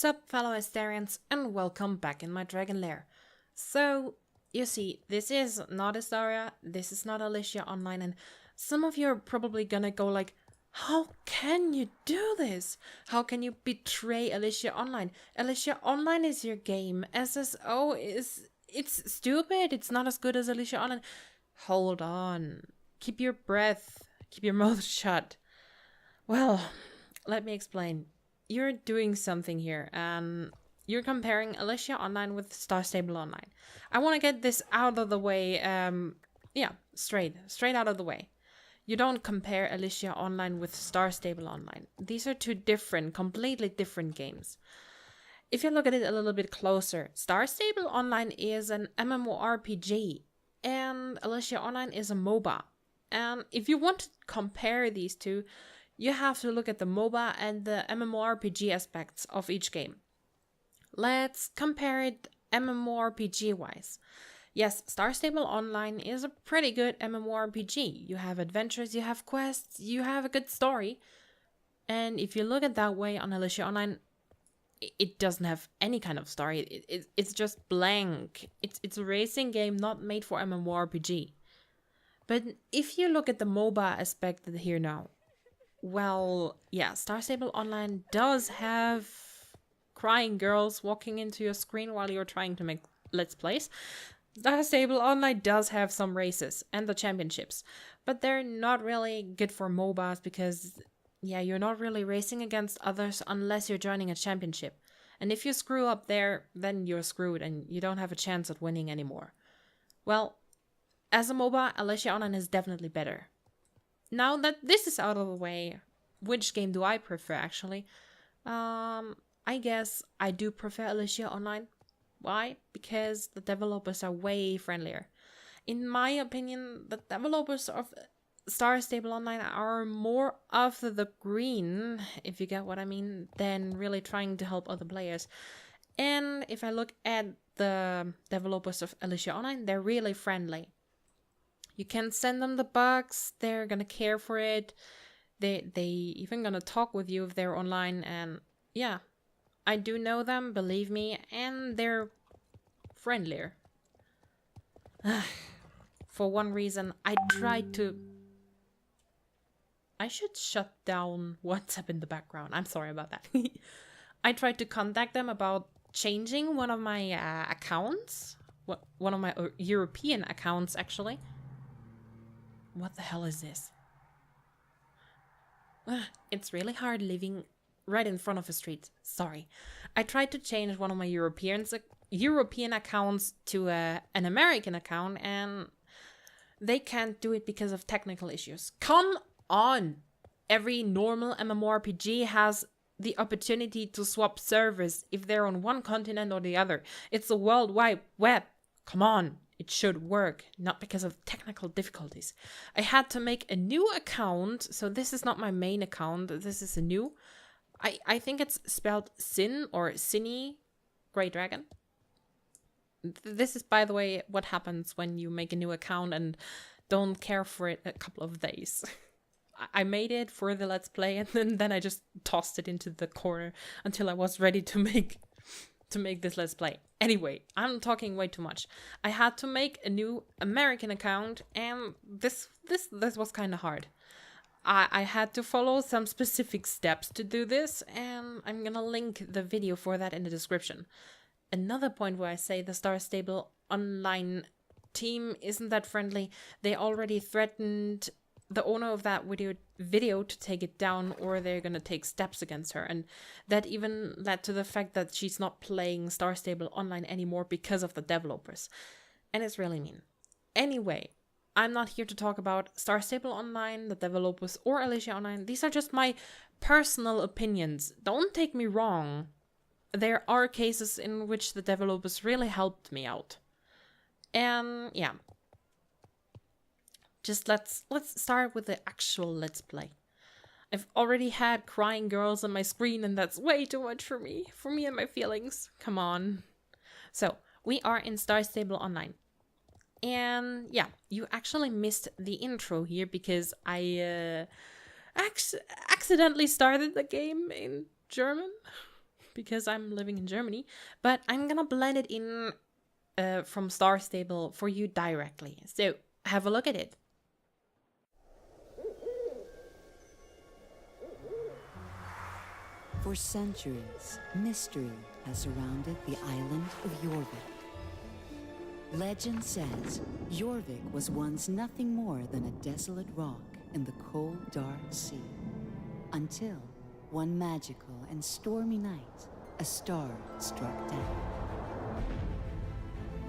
Sup fellow Astarians, and welcome back in my dragon lair. So, you see, this is not Astaria, this is not Alicia Online, and some of you are probably gonna go like, how can you do this? How can you betray Alicia Online? Alicia Online is your game. SSO it's stupid, it's not as good as Alicia Online. Hold on. Keep your breath. Keep your mouth shut. Well, let me explain. You're doing something here. You're comparing Alicia Online with Star Stable Online. I want to get this out of the way. Straight out of the way. You don't compare Alicia Online with Star Stable Online. These are two different, completely different games. If you look at it a little bit closer, Star Stable Online is an MMORPG and Alicia Online is a MOBA. And if you want to compare these two, you have to look at the MOBA and the MMORPG aspects of each game. Let's compare it MMORPG-wise. Yes, Star Stable Online is a pretty good MMORPG. You have adventures, you have quests, you have a good story. And if you look at that way on Alicia Online, it doesn't have any kind of story. It's just blank. It's a racing game not made for MMORPG. But if you look at the MOBA aspect here now, well, yeah, Star Stable Online does have crying girls walking into your screen while you're trying to make Let's Plays. Star Stable Online does have some races and the championships, but they're not really good for MOBAs because, yeah, you're not really racing against others unless you're joining a championship. And if you screw up there, then you're screwed and you don't have a chance at winning anymore. Well, as a MOBA, Alicia Online is definitely better. Now that this is out of the way, which game do I prefer actually? I guess I do prefer Alicia Online. Why? Because the developers are way friendlier. In my opinion, the developers of Star Stable Online are more of the green, if you get what I mean, than really trying to help other players. And if I look at the developers of Alicia Online, they're really friendly. You can send them the bugs, they're gonna care for it, they even gonna talk with you if they're online, and yeah, I do know them, believe me, and they're friendlier. For one reason, I should shut down WhatsApp in the background, I'm sorry about that. I tried to contact them about changing one of my accounts, one of my European accounts actually. What the hell is this? It's really hard living right in front of a street. Sorry. I tried to change one of my European accounts to an American account and they can't do it because of technical issues. Come on! Every normal MMORPG has the opportunity to swap servers if they're on one continent or the other. It's the World Wide Web. Come on! It should work, not because of technical difficulties. I had to make a new account, so this is not my main account, this is a new. I think it's spelled Sin or Sinny Grey Dragon. This is, by the way, what happens when you make a new account and don't care for it a couple of days. I made it for the Let's Play and then I just tossed it into the corner until I was ready to make this Let's Play. Anyway, I'm talking way too much. I had to make a new American account and this was kind of hard. I had to follow some specific steps to do this and I'm gonna link the video for that in the description. Another point where I say the Star Stable Online team isn't that friendly. They already threatened the owner of that video to take it down or they're gonna take steps against her, and that even led to the fact that she's not playing Star Stable Online anymore because of the developers, and it's really mean. Anyway, I'm not here to talk about Star Stable Online, the developers, or Alicia Online. These are just my personal opinions. Don't take me wrong. There are cases in which the developers really helped me out. And yeah. Just let's start with the actual Let's Play. I've already had crying girls on my screen and that's way too much for me and my feelings. Come on. So, we are in Star Stable Online. And yeah, you actually missed the intro here because I accidentally started the game in German. because I'm living in Germany, but I'm gonna blend it in from Star Stable for you directly. So have a look at it. For centuries, mystery has surrounded the island of Jorvik. Legend says Jorvik was once nothing more than a desolate rock in the cold, dark sea. Until one magical and stormy night, a star struck down.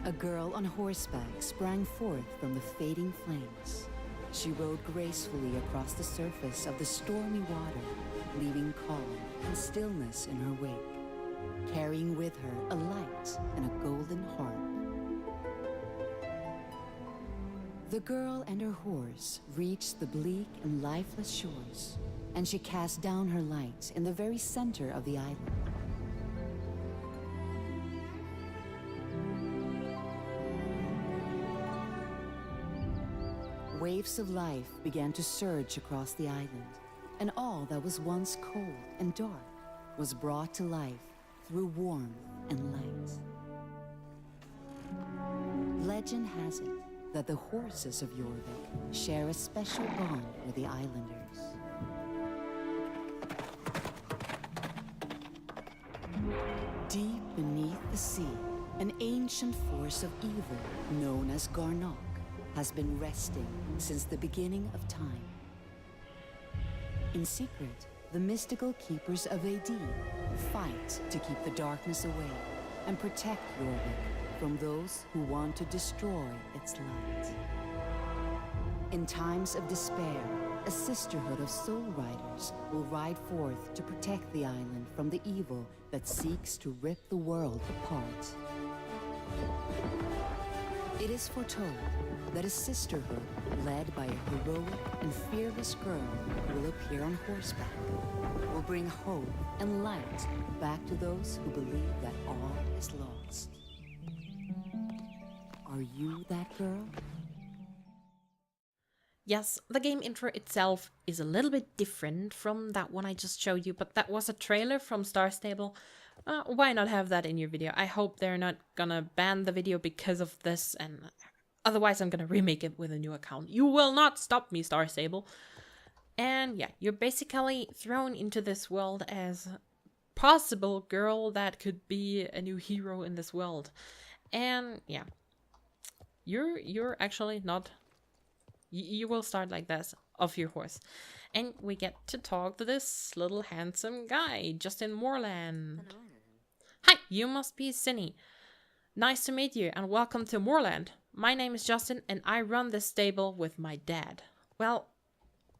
A girl on horseback sprang forth from the fading flames. She rode gracefully across the surface of the stormy water, leaving calm and stillness in her wake, carrying with her a light and a golden harp. The girl and her horse reached the bleak and lifeless shores, and she cast down her light in the very center of the island. Waves of life began to surge across the island, and all that was once cold and dark was brought to life through warmth and light. Legend has it that the horses of Jorvik share a special bond with the islanders. Deep beneath the sea, an ancient force of evil known as Garnok has been resting since the beginning of time. In secret, the mystical keepers of AD fight to keep the darkness away and protect Jorvik from those who want to destroy its light. In times of despair, a sisterhood of soul riders will ride forth to protect the island from the evil that seeks to rip the world apart. It is foretold that a sisterhood led by a heroic and fearless girl will appear on horseback, will bring hope and light back to those who believe that all is lost. Are you that girl? Yes, the game intro itself is a little bit different from that one I just showed you, but that was a trailer from Star Stable. Why not have that in your video? I hope they're not gonna ban the video because of this, and otherwise I'm gonna remake it with a new account. You will not stop me, Star Stable. And yeah, you're basically thrown into this world as a possible girl that could be a new hero in this world. And yeah, you're actually not... You will start like this, off your horse. And we get to talk to this little handsome guy, Justin Moorland. Hi, you must be Cinny. Nice to meet you and welcome to Moorland. My name is Justin and I run this stable with my dad. Well,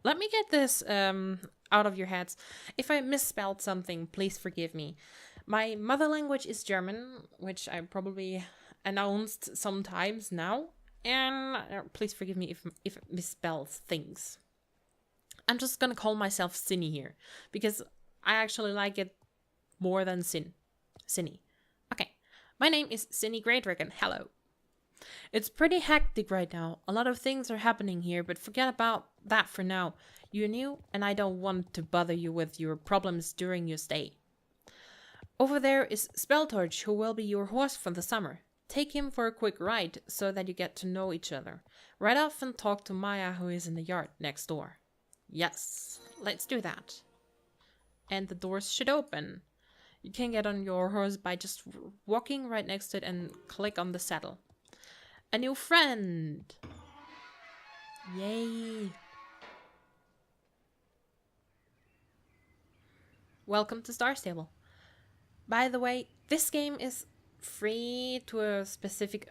let me get this out of your heads. If I misspelled something, please forgive me. My mother language is German, which I probably announced sometimes now. And please forgive me if it misspells things. I'm just gonna call myself Cinny here, because I actually like it more than Cinny. Okay, my name is Cinny Grey Dragon. Hello. It's pretty hectic right now. A lot of things are happening here, but forget about that for now. You're new, and I don't want to bother you with your problems during your stay. Over there is Spelltorch, who will be your horse for the summer. Take him for a quick ride so that you get to know each other. Ride off and talk to Maya, who is in the yard next door. Yes, let's do that. And the doors should open. You can get on your horse by just walking right next to it and click on the saddle. A new friend! Yay! Welcome to Star Stable. By the way, this game is free to a specific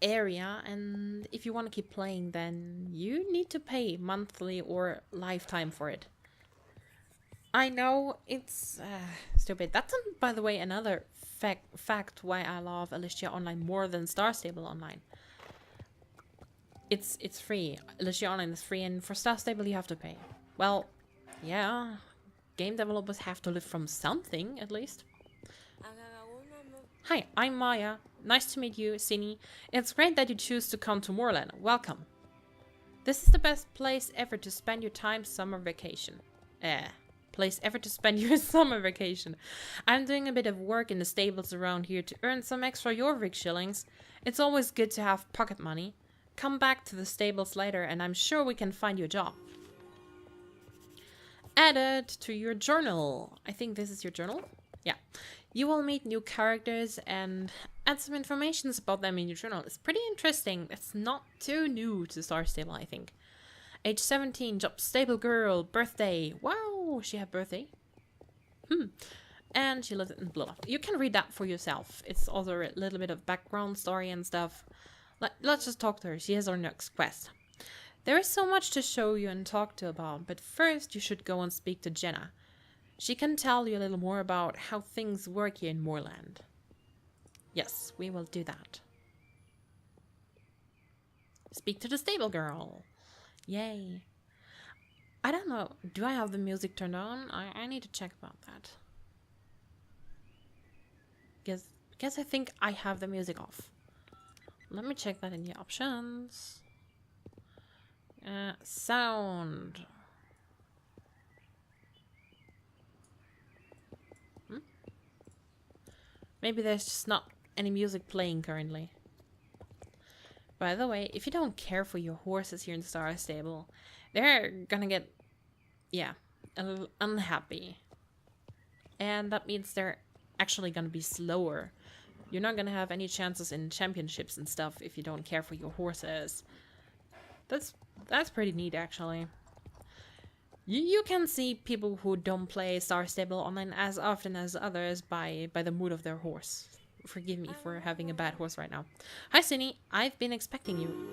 area, and if you want to keep playing, then you need to pay monthly or lifetime for it. I know it's stupid. That's by the way another fact why I love Alicia Online more than Star Stable Online. It's free. Alicia Online is free, and for Star Stable you have to pay. Well, yeah, game developers have to live from something at least. Hi, I'm Maya. Nice to meet you, Cinny. It's great that you choose to come to Moorland. Welcome. This is the best place ever to spend your time summer vacation. place ever to spend your summer vacation. I'm doing a bit of work in the stables around here to earn some extra Jorvik shillings. It's always good to have pocket money. Come back to the stables later and I'm sure we can find you a job. Added to your journal. I think this is your journal. Yeah. You will meet new characters and add some information about them in your journal. It's pretty interesting. It's not too new to Star Stable, I think. Age 17, job stable girl, birthday. Wow, she had birthday. And she lives in blah, blah. You can read that for yourself. It's also a little bit of background story and stuff. Let's just talk to her. She has our next quest. There is so much to show you and talk to about, but first you should go and speak to Jenna. She can tell you a little more about how things work here in Moorland. Yes, we will do that. Speak to the stable girl. Yay. I don't know. Do I have the music turned on? I need to check about that. Guess I think I have the music off. Let me check that in the options. Sound. Maybe there's just not any music playing currently. By the way, if you don't care for your horses here in Star Stable, they're gonna get, yeah, a little unhappy. And that means they're actually gonna be slower. You're not gonna have any chances in championships and stuff if you don't care for your horses. That's pretty neat, actually. You can see people who don't play Star Stable online as often as others by the mood of their horse. Forgive me for having a bad horse right now. Hi, Cindy. I've been expecting you.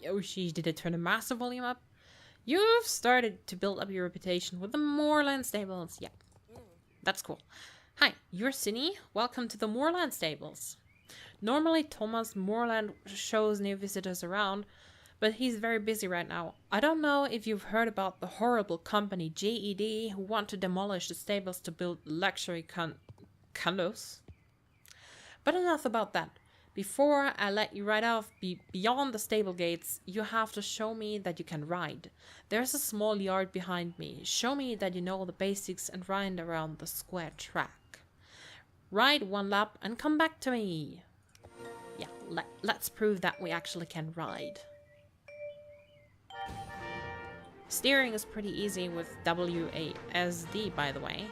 Oh, she did it turn the master volume up? You've started to build up your reputation with the Moorland Stables. Yeah, that's cool. Hi, you're Cindy. Welcome to the Moorland Stables. Normally, Thomas Moorland shows new visitors around, but he's very busy right now. I don't know if you've heard about the horrible company GED who want to demolish the stables to build luxury condos. But enough about that. Before I let you ride off beyond the stable gates, you have to show me that you can ride. There's a small yard behind me. Show me that you know the basics and ride around the square track. Ride one lap and come back to me. Yeah, let's prove that we actually can ride. Steering is pretty easy with WASD, by the way.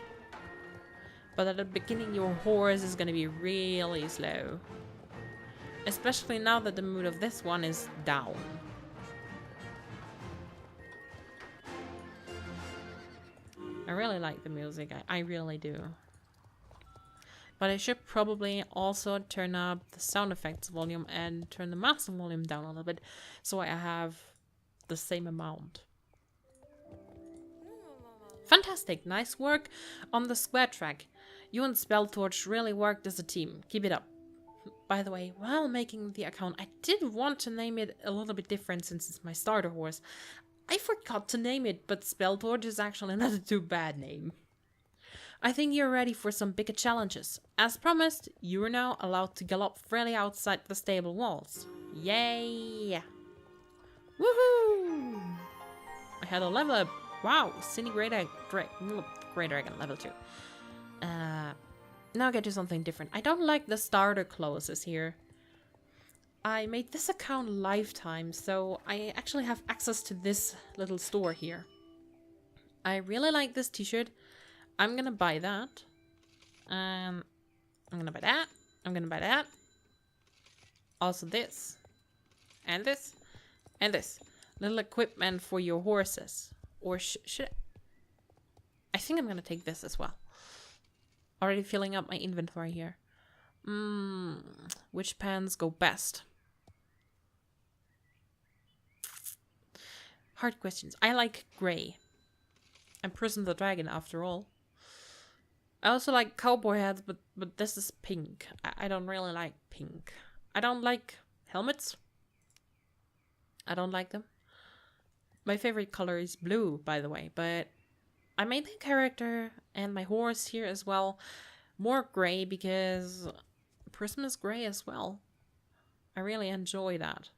But at the beginning your horse is gonna be really slow. Especially now that the mood of this one is down. I really like the music, I really do. But I should probably also turn up the sound effects volume and turn the master volume down a little bit so I have the same amount. Fantastic, nice work on the square track. You and Spelltorch really worked as a team. Keep it up. By the way, while making the account, I did want to name it a little bit different since it's my starter horse. I forgot to name it, but Spelltorch is actually not a too bad name. I think you're ready for some bigger challenges. As promised, you are now allowed to gallop freely outside the stable walls. Yay! Woohoo! I had a level up. Wow, Cindy Grey Dragon level 2. Now get to something different. I don't like the starter clothes here. I made this account lifetime, so I actually have access to this little store here. I really like this t-shirt. I'm gonna buy that. I'm gonna buy that. I'm gonna buy that. Also this. And this. And this. Little equipment for your horses. Or should I think I'm gonna take this as well. Already filling up my inventory here. Which pants go best? Hard questions. I like grey. I'm Pryzm the Dragon after all. I also like cowboy hats, but this is pink. I don't really like pink. I don't like helmets. I don't like them. My favorite color is blue, by the way, but I made the character and my horse here as well more grey because Pryzm is grey as well. I really enjoy that.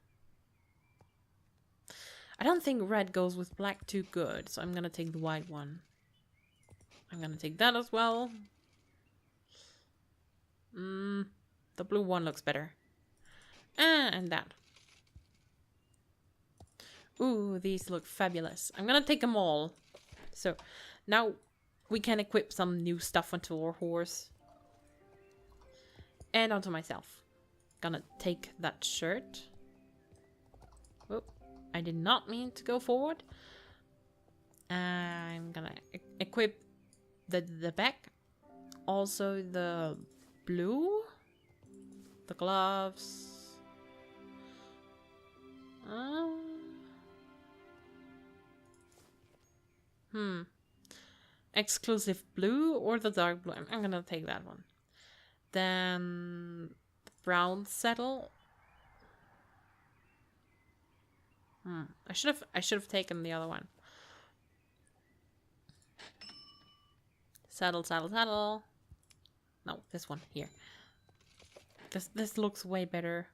I don't think red goes with black too good, so I'm gonna take the white one. I'm gonna take that as well. The blue one looks better. And that. Ooh, these look fabulous. I'm gonna take them all. So, now we can equip some new stuff onto our horse. And onto myself. Gonna take that shirt. Oh, I did not mean to go forward. I'm gonna equip the back. Also the blue. The gloves. Exclusive blue or the dark blue. I'm gonna take that one. Then the brown saddle. I should have taken the other one. Saddle, saddle, saddle. No, this one here. This looks way better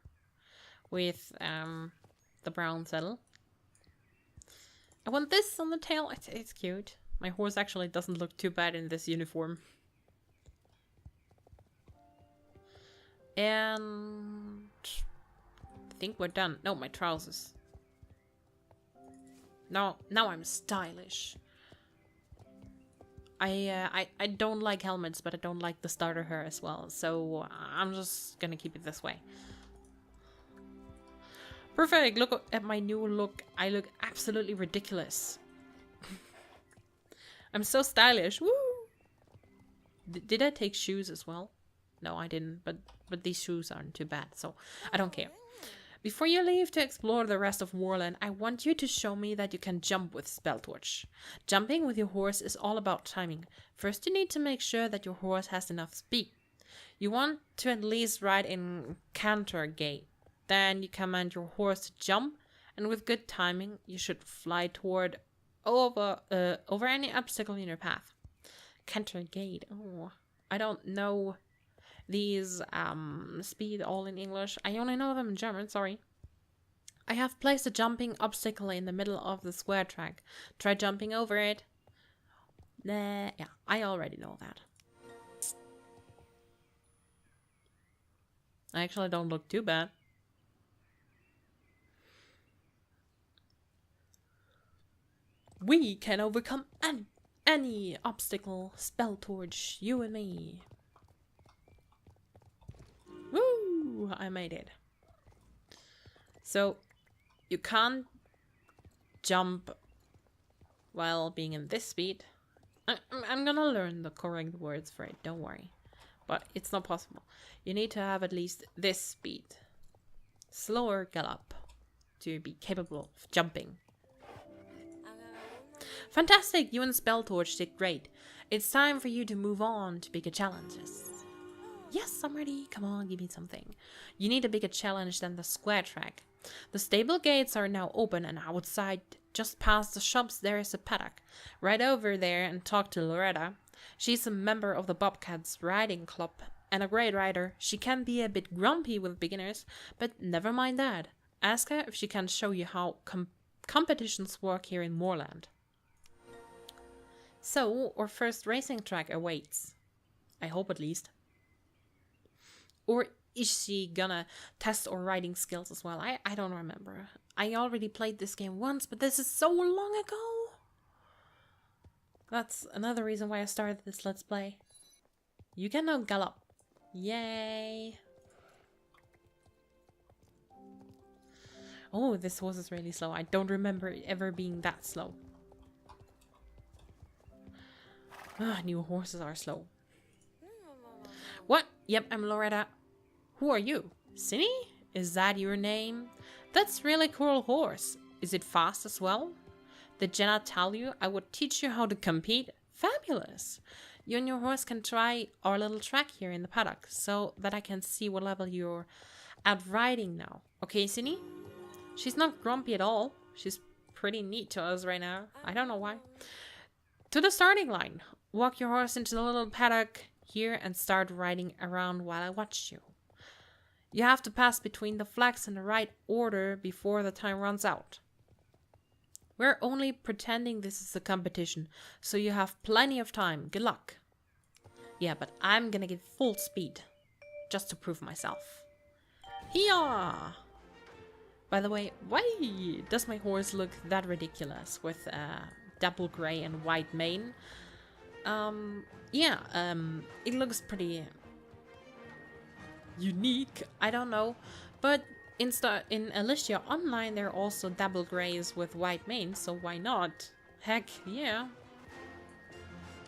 with the brown saddle. I want this on the tail. It's cute. My horse actually doesn't look too bad in this uniform. And I think we're done. No, my trousers. Now I'm stylish. I don't like helmets, but I don't like the starter hair as well. So I'm just gonna keep it this way. Perfect. Look at my new look. I look absolutely ridiculous. I'm so stylish. Woo! Did I take shoes as well? No, I didn't. But these shoes aren't too bad, so I don't care. Before you leave to explore the rest of Moorland, I want you to show me that you can jump with Spelltorch. Jumping with your horse is all about timing. First, you need to make sure that your horse has enough speed. You want to at least ride in canter gait. Then you command your horse to jump, and with good timing, you should fly toward over any obstacle in your path. Canter gait. Oh, I don't know these speed all in English. I only know them in German, sorry. I have placed a jumping obstacle in the middle of the square track. Try jumping over it. Nah, yeah, I already know that. I actually don't look too bad. We can overcome any obstacle. Spelltorch, you and me. Woo! I made it. So, you can't jump while being in this speed. I'm gonna learn the correct words for it, don't worry. But it's not possible. You need to have at least this speed. Slower gallop to be capable of jumping. Fantastic! You and Spelltorch did great. It's time for you to move on to bigger challenges. Yes, I'm ready. Come on, give me something. You need a bigger challenge than the square track. The stable gates are now open, and outside, just past the shops, there is a paddock. Right over there and talk to Loretta. She's a member of the Bobcats riding club and a great rider. She can be a bit grumpy with beginners, but never mind that. Ask her if she can show you how competitions work here in Moorland. So, our first racing track awaits. I hope at least. Or is she gonna test our riding skills as well? I don't remember. I already played this game once, but this is so long ago. That's another reason why I started this Let's Play. You can now gallop. Yay. Oh, this horse is really slow. I don't remember it ever being that slow. New horses are slow. What? Yep, I'm Loretta. Who are you? Cindy? Is that your name? That's really cool horse. Is it fast as well? Did Jenna tell you I would teach you how to compete? Fabulous! You and your horse can try our little track here in the paddock so that I can see what level you're at riding now. Okay, Cindy? She's not grumpy at all. She's pretty neat to us right now. I don't know why. To the starting line. Walk your horse into the little paddock here and start riding around while I watch you. You have to pass between the flags in the right order before the time runs out. We're only pretending this is a competition, so you have plenty of time. Good luck. Yeah, but I'm gonna get full speed, just to prove myself. Hiya! By the way, why does my horse look that ridiculous with dapple gray and white mane? It looks pretty unique. I don't know, but in Alicia Online, there are also dapple grays with white mane, so why not? Heck yeah!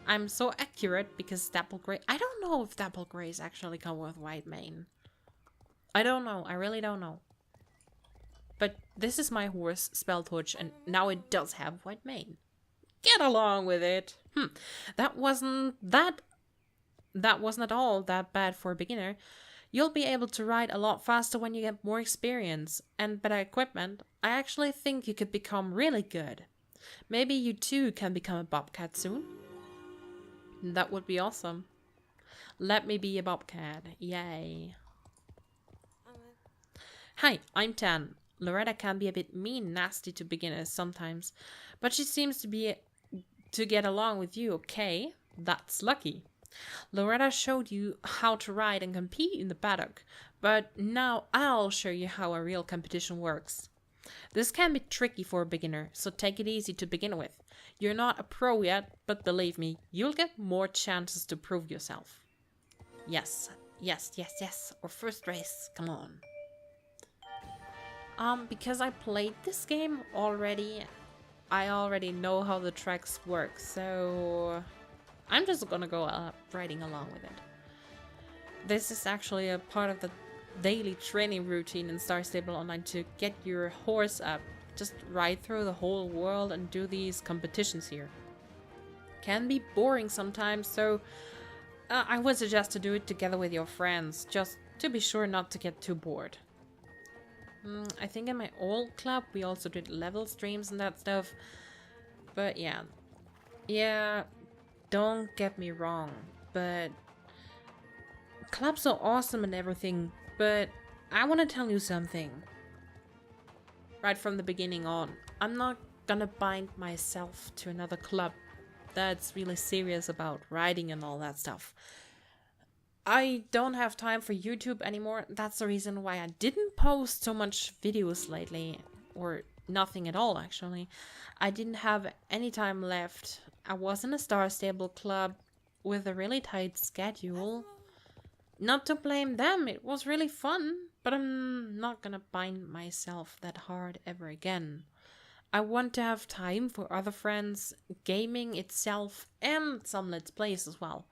I'm so accurate because dapple gray. I don't know if dapple grays actually come with white mane. I don't know. I really don't know. But this is my horse, Spelltorch, and now it does have white mane. Get along with it. That wasn't at all that bad for a beginner. You'll be able to ride a lot faster when you get more experience and better equipment. I actually think you could become really good. Maybe you too can become a bobcat soon. That would be awesome. Let me be a bobcat. Yay. Hi, I'm Tan. Loretta can be a bit mean, nasty to beginners sometimes, but she seems to get along with you okay. That's lucky. Loretta showed you how to ride and compete in the paddock, but now I'll show you how a real competition works. This can be tricky for a beginner, so take it easy to begin with. You're not a pro yet, but believe me, you'll get more chances to prove yourself. Yes. Our first race, come on. Because I played this game already, I already know how the tracks work, so I'm just gonna go riding along with it. This is actually a part of the daily training routine in Star Stable Online to get your horse up. Just ride through the whole world and do these competitions here. Can be boring sometimes, so I would suggest to do it together with your friends, just to be sure not to get too bored. I think in my old club we also did level streams and that stuff. But yeah, don't get me wrong, but clubs are awesome and everything, but I want to tell you something. Right from the beginning on, I'm not gonna bind myself to another club that's really serious about riding and all that stuff. I don't have time for YouTube anymore. That's the reason why I didn't post so much videos lately, or nothing at all actually. I didn't have any time left. I was in a Star Stable club with a really tight schedule. Not to blame them, it was really fun, but I'm not gonna bind myself that hard ever again. I want to have time for other friends, gaming itself, and some Let's Plays as well.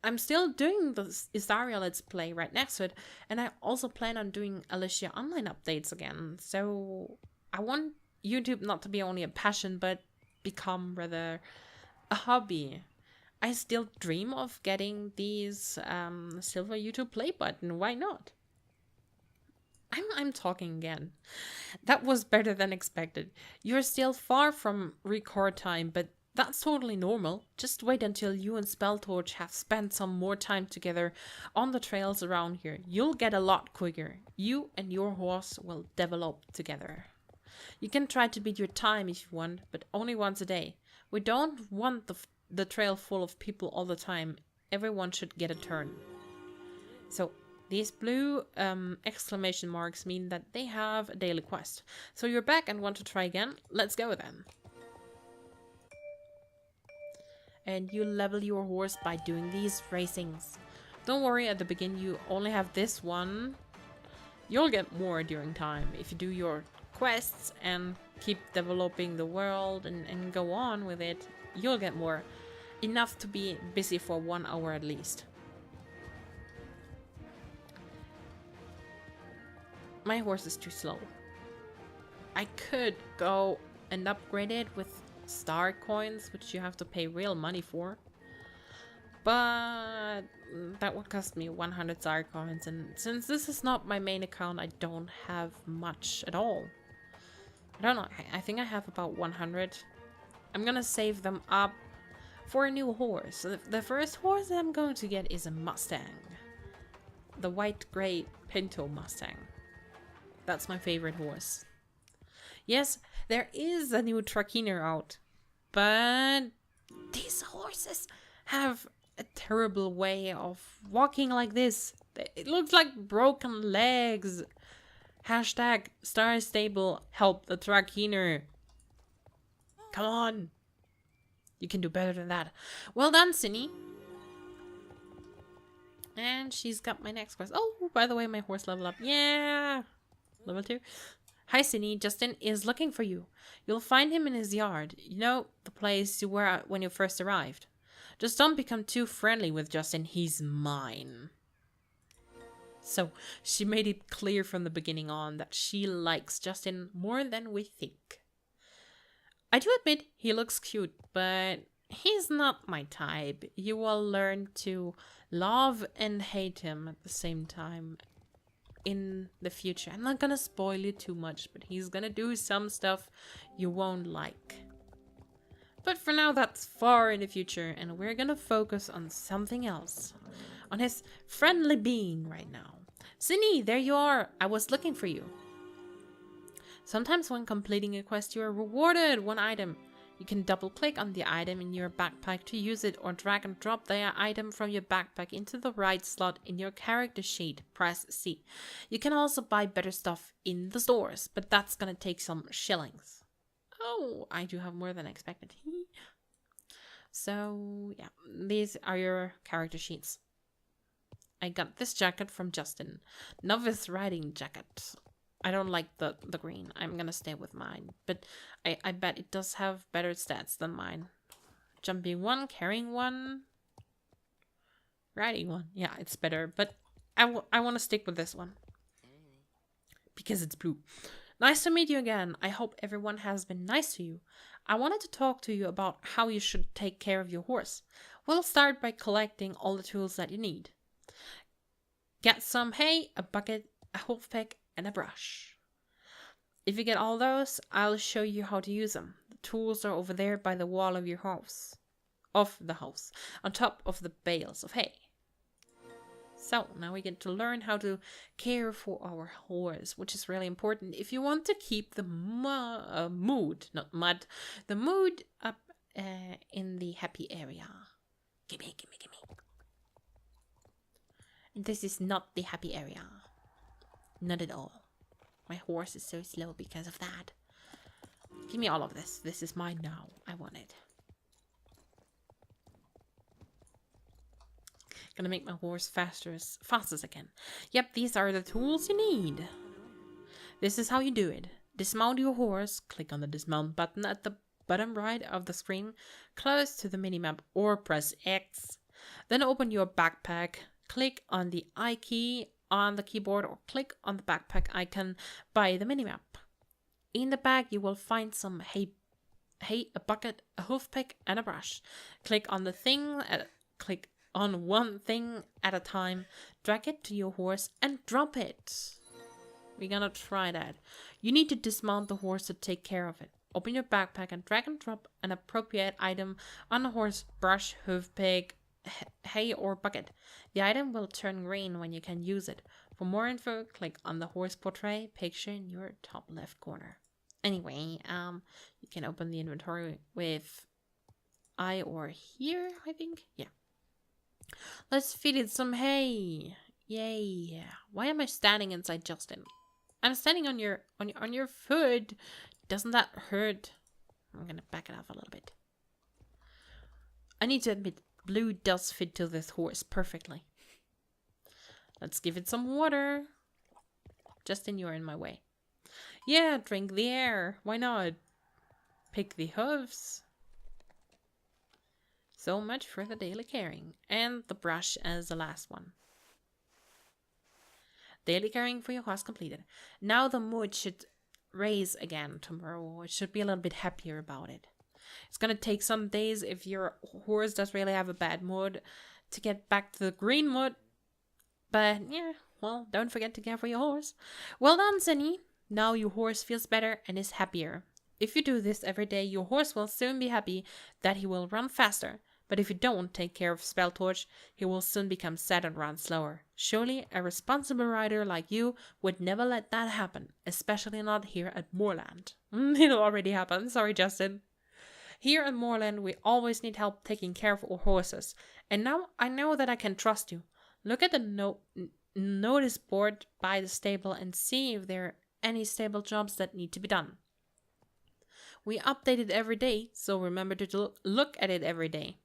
I'm still doing the Isaria Let's Play right next to it, and I also plan on doing Alicia Online updates again, so I want YouTube not to be only a passion, but become rather a hobby. I still dream of getting these silver YouTube play button, why not? I'm talking again. That was better than expected. You're still far from record time, but that's totally normal. Just wait until you and Spelltorch have spent some more time together on the trails around here. You'll get a lot quicker. You and your horse will develop together. You can try to beat your time if you want, but only once a day. We don't want the trail full of people all the time. Everyone should get a turn. So these blue exclamation marks mean that they have a daily quest. So you're back and want to try again? Let's go then. And you level your horse by doing these racings. Don't worry, at the beginning you only have this one. You'll get more during time if you do your quests and keep developing the world and go on with it. You'll get more. Enough to be busy for 1 hour at least. My horse is too slow. I could go and upgrade it with star coins, which you have to pay real money for, but that would cost me 100 star coins, and since this is not my main account, I don't have much at all. I don't know, I think I have about 100. I'm gonna save them up for a new horse. The first horse that I'm going to get is a Mustang. The white-gray Pinto Mustang. That's my favorite horse. Yes, There is a new Trakehner out, but these horses have a terrible way of walking like this. It looks like broken legs. Hashtag Star Stable help the Trakehner. Come on. You can do better than that. Well done, Cindy. And she's got my next quest. Oh, by the way, my horse leveled up. Yeah. Level 2. Hi, Cindy. Justin is looking for you. You'll find him in his yard. You know, the place you were at when you first arrived. Just don't become too friendly with Justin. He's mine. So, she made it clear from the beginning on that she likes Justin more than we think. I do admit he looks cute, but he's not my type. You will learn to love and hate him at the same time in the future. I'm not gonna spoil you too much, but he's gonna do some stuff you won't like. But for now, that's far in the future, and we're gonna focus on something else. On his friendly being right now. Cindy, there you are. I was looking for you. Sometimes when completing a quest, you are rewarded one item. You can double click on the item in your backpack to use it, or drag and drop the item from your backpack into the right slot in your character sheet. Press C. You can also buy better stuff in the stores, but that's gonna take some shillings. Oh, I do have more than expected. So, yeah, these are your character sheets. I got this jacket from Justin. Novice riding jacket. I don't like the green. I'm gonna stay with mine. But I bet it does have better stats than mine. Jumping 1, carrying 1, riding 1. Yeah, it's better. But I want to stick with this one. Because it's blue. Nice to meet you again. I hope everyone has been nice to you. I wanted to talk to you about how you should take care of your horse. We'll start by collecting all the tools that you need. Get some hay, a bucket, a hoof pick, and a brush. If you get all those, I'll show you how to use them. The tools are over there by the wall of your house. Of the house. On top of the bales of hay. So, now we get to learn how to care for our horse, which is really important if you want to keep the mood, not mud, the mood up in the happy area. Gimme, gimme, gimme. This is not the happy area. Not at all. My horse is so slow because of that. Give me all of this. This is mine now. I want it. Gonna make my horse fast as I can. Yep, these are the tools you need. This is how you do it. Dismount your horse. Click on the dismount button at the bottom right of the screen, close to the minimap, or press X. Then open your backpack. Click on the I key on the keyboard, or click on the backpack icon by the minimap. In the bag, you will find some hay, a bucket, a hoof pick, and a brush. Click on the thing. Click on one thing at a time, drag it to your horse and drop it. We're gonna try that. You need to dismount the horse to take care of it. Open your backpack and drag and drop an appropriate item on the horse: brush, hoof pick, hay, or bucket. The item will turn green when you can use it. For more info, click on the horse portrait picture in your top left corner. Anyway, you can open the inventory with I or here, I think. Yeah. Let's feed it some hay. Yay. Why am I standing inside Justin? I'm standing on your foot. Doesn't that hurt? I'm gonna back it off a little bit. I need to admit, blue does fit to this horse perfectly. Let's give it some water. Justin, you're in my way. Yeah, drink the air. Why not? Pick the hooves. So much for the daily caring. And the brush as the last one. Daily caring for your horse completed. Now the mood should raise again tomorrow. It should be a little bit happier about it. It's gonna take some days if your horse does really have a bad mood to get back to the green mood. But yeah, well, don't forget to care for your horse. Well done, Sunny. Now your horse feels better and is happier. If you do this every day, your horse will soon be happy that he will run faster. But if you don't take care of Spelltorch, he will soon become sad and run slower. Surely a responsible rider like you would never let that happen, especially not here at Moorland. It already happened, sorry Justin. Here at Moorland we always need help taking care of our horses, and now I know that I can trust you. Look at the notice board by the stable and see if there are any stable jobs that need to be done. We update it every day, so remember to look at it every day.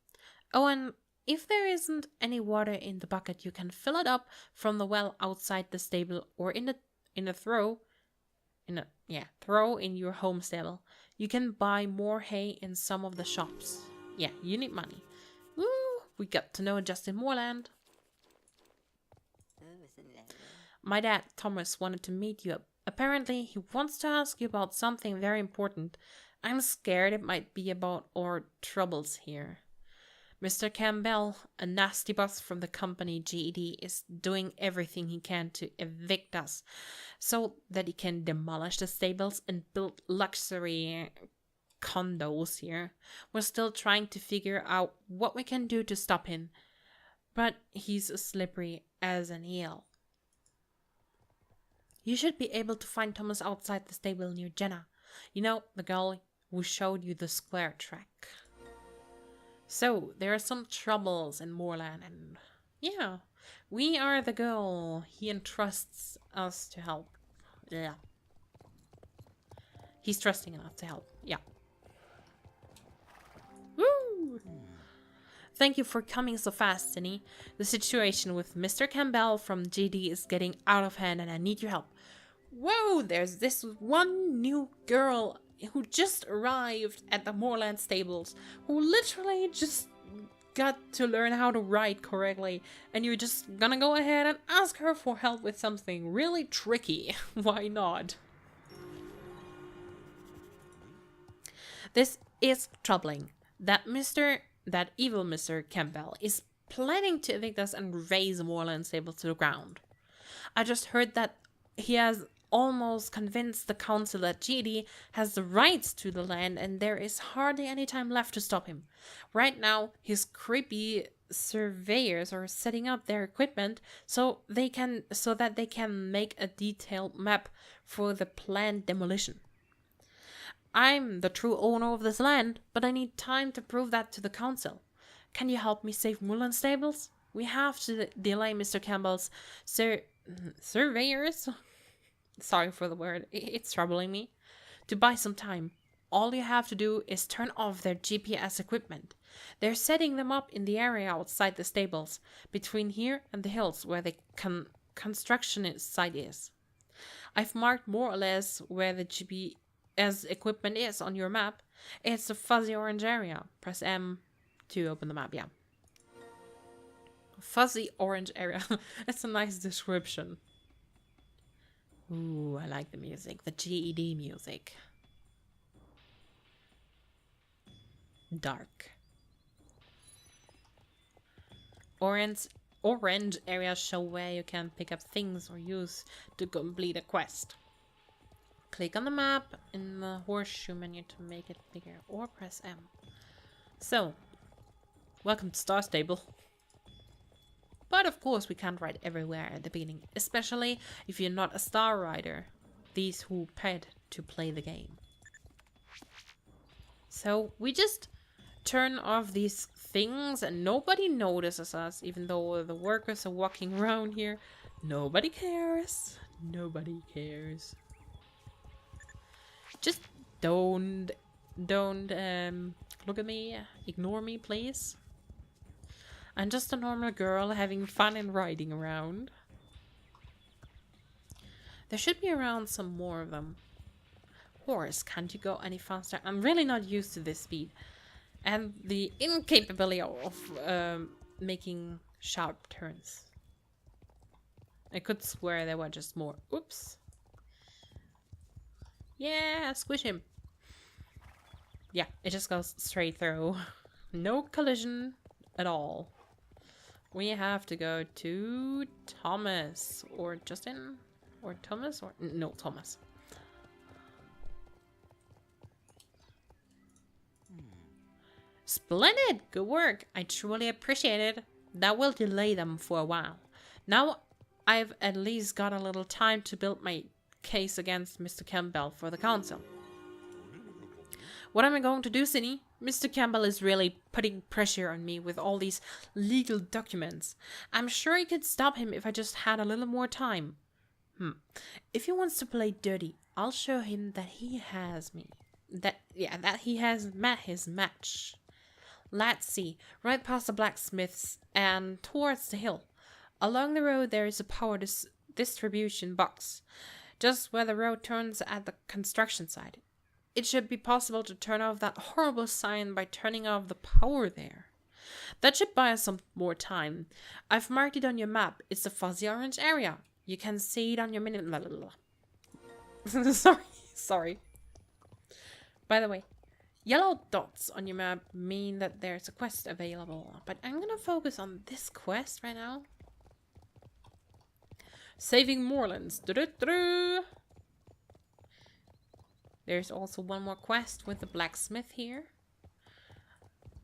Oh, and if there isn't any water in the bucket, you can fill it up from the well outside the stable or throw in your home stable. You can buy more hay in some of the shops. Yeah, you need money. Woo! We got to know Justin Moorland. My dad, Thomas, wanted to meet you. Apparently, he wants to ask you about something very important. I'm scared it might be about our troubles here. Mr. Campbell, a nasty boss from the company GED, is doing everything he can to evict us so that he can demolish the stables and build luxury condos here. We're still trying to figure out what we can do to stop him, but he's as slippery as an eel. You should be able to find Thomas outside the stable near Jenna. You know, the girl who showed you the square track. So, there are some troubles in Moorland, and yeah, we are the girl he entrusts us to help. Yeah. He's trusting enough to help. Yeah. Woo! Thank you for coming so fast, Cindy. The situation with Mr. Campbell from GD is getting out of hand and I need your help. Whoa, there's this one new girl who just arrived at the Moorland Stables, who literally just got to learn how to ride correctly, and you're just gonna go ahead and ask her for help with something really tricky. Why not? This is troubling. That evil Mr. Campbell is planning to evict us and raze Moorland Stables to the ground. I just heard that he has almost convinced the council that GD has the rights to the land and there is hardly any time left to stop him. Right now, his creepy surveyors are setting up their equipment so that they can make a detailed map for the planned demolition. I'm the true owner of this land, but I need time to prove that to the council. Can you help me save Moorland Stables? We have to delay Mr. Campbell's surveyors. Sorry for the word, it's troubling me. To buy some time, all you have to do is turn off their GPS equipment. They're setting them up in the area outside the stables, between here and the hills where the construction site is. I've marked more or less where the GPS equipment is on your map. It's a fuzzy orange area. Press M to open the map, yeah. Fuzzy orange area. That's a nice description. Ooh, I like the music. The GED music. Dark. Orange areas show where you can pick up things or use to complete a quest. Click on the map in the horseshoe menu to make it bigger, or press M. So, welcome to Star Stable. But of course we can't ride everywhere at the beginning, especially if you're not a star rider, these who paid to play the game. So we just turn off these things and nobody notices us, even though the workers are walking around here. Nobody cares. Nobody cares. Just don't look at me, ignore me, please. I'm just a normal girl having fun and riding around. There should be around some more of them. Horse, can't you go any faster? I'm really not used to this speed. And the incapability of making sharp turns. I could swear there were just more. Oops. Yeah, squish him. Yeah, it just goes straight through. No collision at all. We have to go to Thomas or Justin or Thomas or no, Thomas. Splendid! Good work. I truly appreciate it. That will delay them for a while. Now I've at least got a little time to build my case against Mr. Campbell for the council. What am I going to do, Cindy? Mr. Campbell is really putting pressure on me with all these legal documents. I'm sure I could stop him if I just had a little more time. If he wants to play dirty, I'll show him that he has me. That he has met his match. Let's see. Right past the blacksmiths and towards the hill. Along the road there is a power distribution box. Just where the road turns at the construction site. It should be possible to turn off that horrible sign by turning off the power there. That should buy us some more time. I've marked it on your map. It's the fuzzy orange area. You can see it on your minute. Sorry. By the way, yellow dots on your map mean that there's a quest available. But I'm gonna focus on this quest right now. Saving Moorlands. There's also one more quest with the blacksmith here.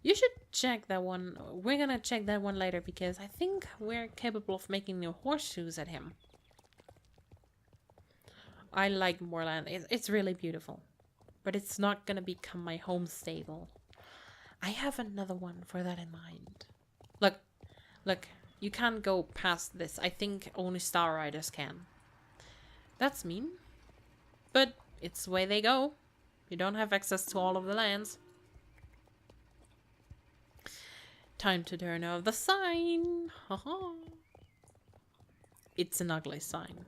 You should check that one. We're gonna check that one later because I think we're capable of making new horseshoes at him. I like Moorland. It's really beautiful. But it's not gonna become my home stable. I have another one for that in mind. Look. You can't go past this. I think only Star Riders can. That's mean. But it's the way they go. You don't have access to all of the lands. Time to turn off the sign. Haha. It's an ugly sign.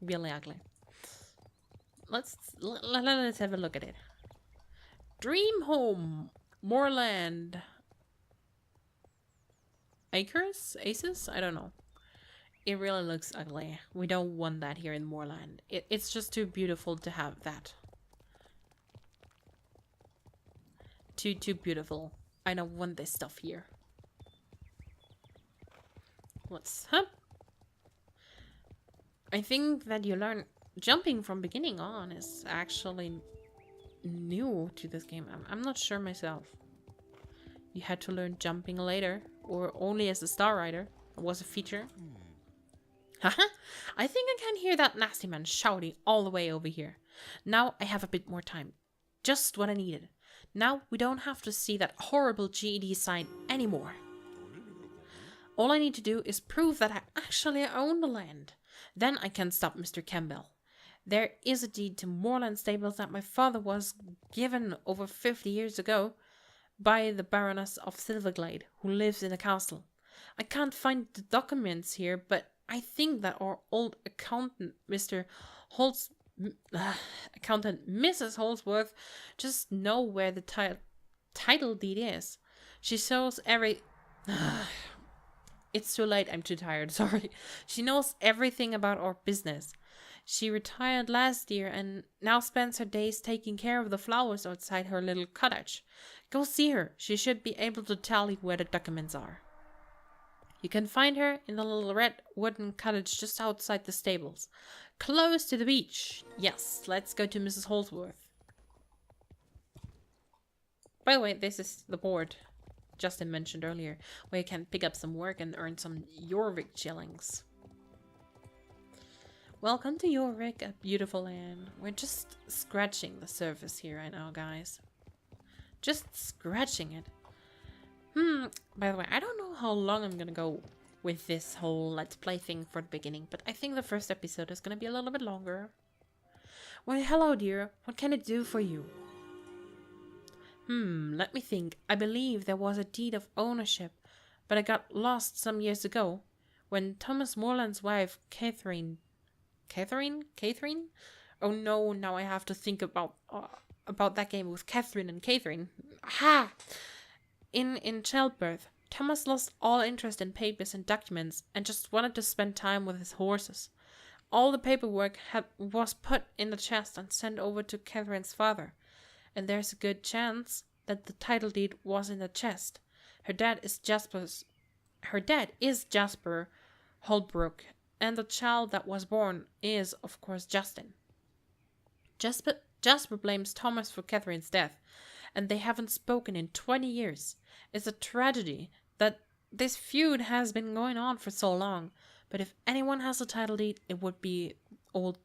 Really ugly. Let's have a look at it. Dream home. Moorland. Aces? I don't know. It really looks ugly. We don't want that here in Moorland. It's just too beautiful to have that. Too beautiful. I don't want this stuff here. I think that you learn jumping from beginning on is actually new to this game. I'm not sure myself. You had to learn jumping later, or only as a Star Rider. It was a feature. Haha! I think I can hear that nasty man shouting all the way over here. Now I have a bit more time. Just what I needed. Now we don't have to see that horrible GED sign anymore. All I need to do is prove that I actually own the land. Then I can stop Mr. Campbell. There is a deed to Moorland Stables that my father was given over 50 years ago by the Baroness of Silverglade, who lives in the castle. I can't find the documents here, but I think that our old accountant, Mrs. Holsworth, just know where the title deed is. She shows It's too late, I'm too tired, sorry. She knows everything about our business. She retired last year and now spends her days taking care of the flowers outside her little cottage. Go see her. She should be able to tell you where the documents are. You can find her in the little red wooden cottage just outside the stables. Close to the beach. Yes, let's go to Mrs. Holsworth. By the way, this is the board Justin mentioned earlier, where you can pick up some work and earn some Jorvik shillings. Welcome to Jorvik, a beautiful land. We're just scratching the surface here right now, guys. Just scratching it. By the way, I don't know how long I'm gonna go with this whole Let's Play thing for the beginning, but I think the first episode is gonna be a little bit longer. Well, hello dear. What can I do for you? Let me think. I believe there was a deed of ownership, but it got lost some years ago when Thomas Moorland's wife, Catherine? Oh no, now I have to think about that game with Catherine and Catherine. Aha! In childbirth, Thomas lost all interest in papers and documents and just wanted to spend time with his horses. All the paperwork was put in the chest and sent over to Catherine's father, and there's a good chance that the title deed was in the chest. Her dad is Jasper Holbrook, and the child that was born is, of course, Justin. Jasper blames Thomas for Catherine's death, and they haven't spoken in 20 years. It's a tragedy that this feud has been going on for so long. But if anyone has a title deed, it would be old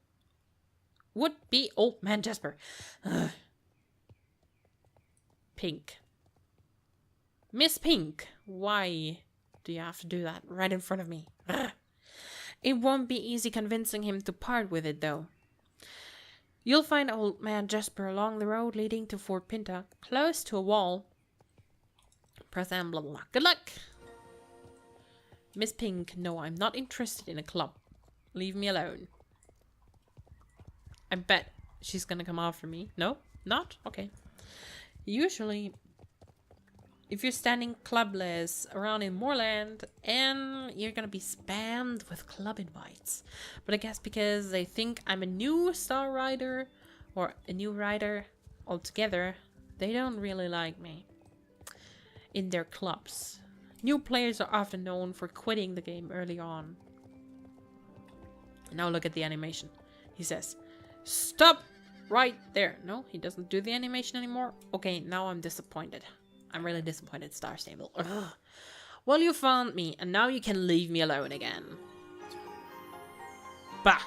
man Jesper. Ugh. Pink. Miss Pink, why do you have to do that right in front of me? Ugh. It won't be easy convincing him to part with it, though. You'll find old man Jesper along the road leading to Fort Pinta, close to a wall. Press M, blah, blah, blah. Good luck! Miss Pink, no, I'm not interested in a club. Leave me alone. I bet she's gonna come after me. No? Not? Okay. Usually, if you're standing clubless around in Moorland, and you're gonna be spammed with club invites. But I guess because they think I'm a new star rider, or a new rider altogether, they don't really like me in their clubs. New players are often known for quitting the game early on. Now look at the animation. He says, "Stop right there." No, he doesn't do the animation anymore. Okay, now I'm disappointed. I'm really disappointed, Star Stable. Ugh. Well, you found me, and now you can leave me alone again. Bah!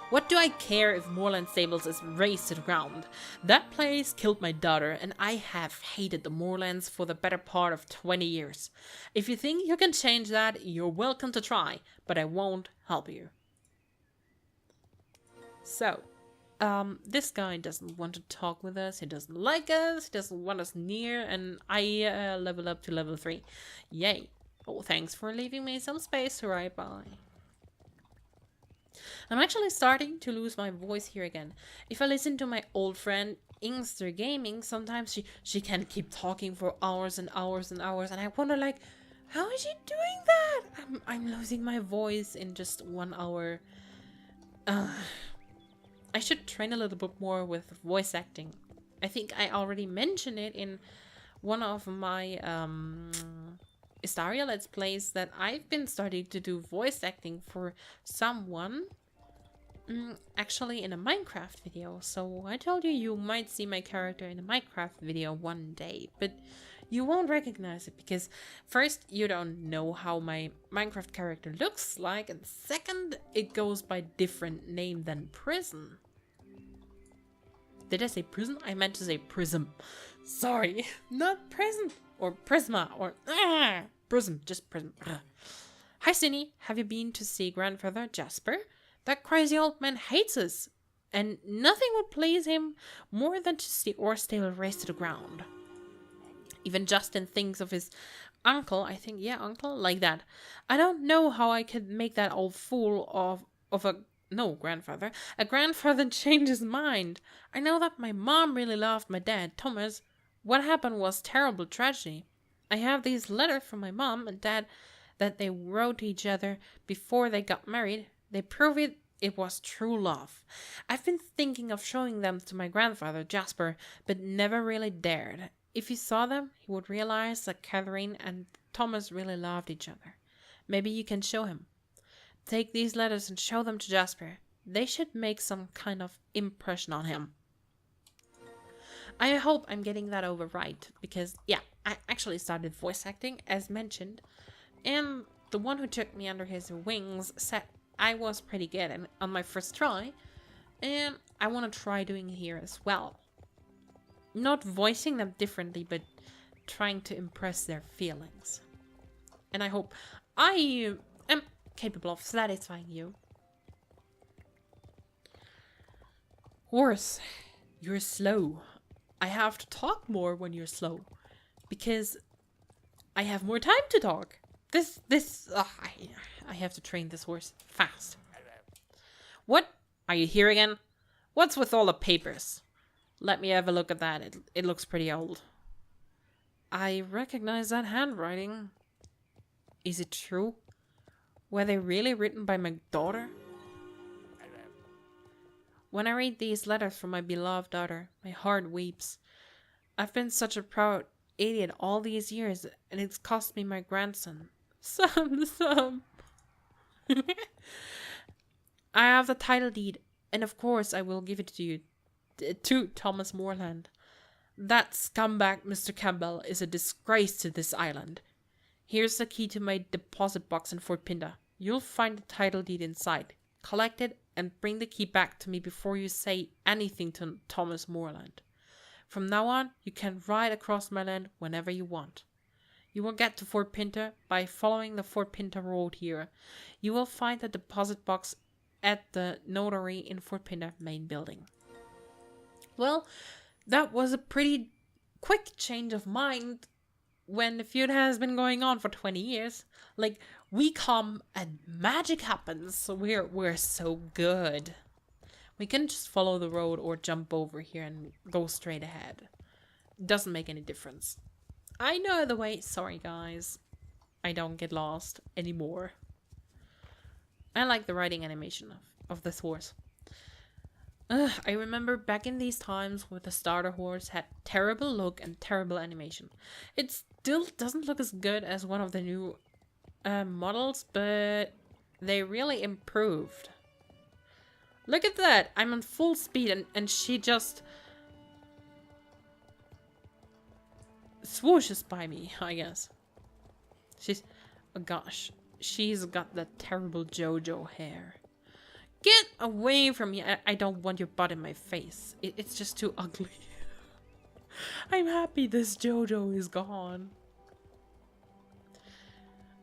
What do I care if Moorland Stables is razed to the ground? That place killed my daughter, and I have hated the Moorlands for the better part of 20 years. If you think you can change that, you're welcome to try, but I won't help you. So, this guy doesn't want to talk with us, he doesn't like us, he doesn't want us near, and I level up to level 3. Yay. Oh, thanks for leaving me some space right by. I'm actually starting to lose my voice here again. If I listen to my old friend Inkster Gaming, sometimes she can keep talking for hours and hours and hours, and I wonder, like, how is she doing that? I'm losing my voice in just 1 hour. I should train a little bit more with voice acting. I think I already mentioned it in one of my Istaria Let's Plays that I've been starting to do voice acting for someone. Actually in a Minecraft video. So I told you you might see my character in a Minecraft video one day. But you won't recognize it because first, you don't know how my Minecraft character looks like. And second, it goes by different name than Pryzm. Did I say Pryzm? I meant to say Pryzm. Sorry, not Pryzm or Prisma or Pryzm, just Pryzm. Hi Cindy, have you been to see grandfather Jasper? That crazy old man hates us, and nothing would please him more than to see our stable razed to the ground. Even Justin thinks of his uncle, I think, yeah, uncle, like that. I don't know how I could make that old fool of a grandfather. A grandfather change his mind. I know that my mom really loved my dad, Thomas. What happened was terrible tragedy. I have these letters from my mom and dad that they wrote to each other before they got married. They prove it was true love. I've been thinking of showing them to my grandfather, Jasper, but never really dared. If he saw them, he would realize that Catherine and Thomas really loved each other. Maybe you can show him. Take these letters and show them to Jasper. They should make some kind of impression on him. I hope I'm getting that over right, because, yeah, I actually started voice acting, as mentioned, and the one who took me under his wings said I was pretty good on my first try, and I want to try doing it here as well. Not voicing them differently, but trying to impress their feelings. And I hope I am capable of satisfying you. Horse, you're slow. I have to talk more when you're slow, because I have more time to talk. I have to train this horse fast. What? Are you here again? What's with all the papers? Let me have a look at that. It looks pretty old. I recognize that handwriting. Is it true? Were they really written by my daughter? When I read these letters from my beloved daughter, my heart weeps. I've been such a proud idiot all these years, and it's cost me my grandson. Some. I have the title deed, and of course I will give it to you, to Thomas Moorland. That scumbag Mr. Campbell is a disgrace to this island. Here's the key to my deposit box in Fort Pinta. You'll find the title deed inside. Collect it and bring the key back to me before you say anything to Thomas Moorland. From now on, you can ride across my land whenever you want. You will get to Fort Pinta by following the Fort Pinta road here. You will find the deposit box at the notary in Fort Pinta main building. Well, that was a pretty quick change of mind when the feud has been going on for 20 years. Like, we come and magic happens. We're so good. We can just follow the road or jump over here and go straight ahead. Doesn't make any difference. I know the way. Sorry, guys. I don't get lost anymore. I like the riding animation of this horse. I remember back in these times when the starter horse had terrible look and terrible animation. It still doesn't look as good as one of the new models, but they really improved. Look at that! I'm on full speed and she just swooshes by me, I guess. Oh gosh, she's got that terrible JoJo hair. Get away from me! I don't want your butt in my face. It's just too ugly. I'm happy this JoJo is gone.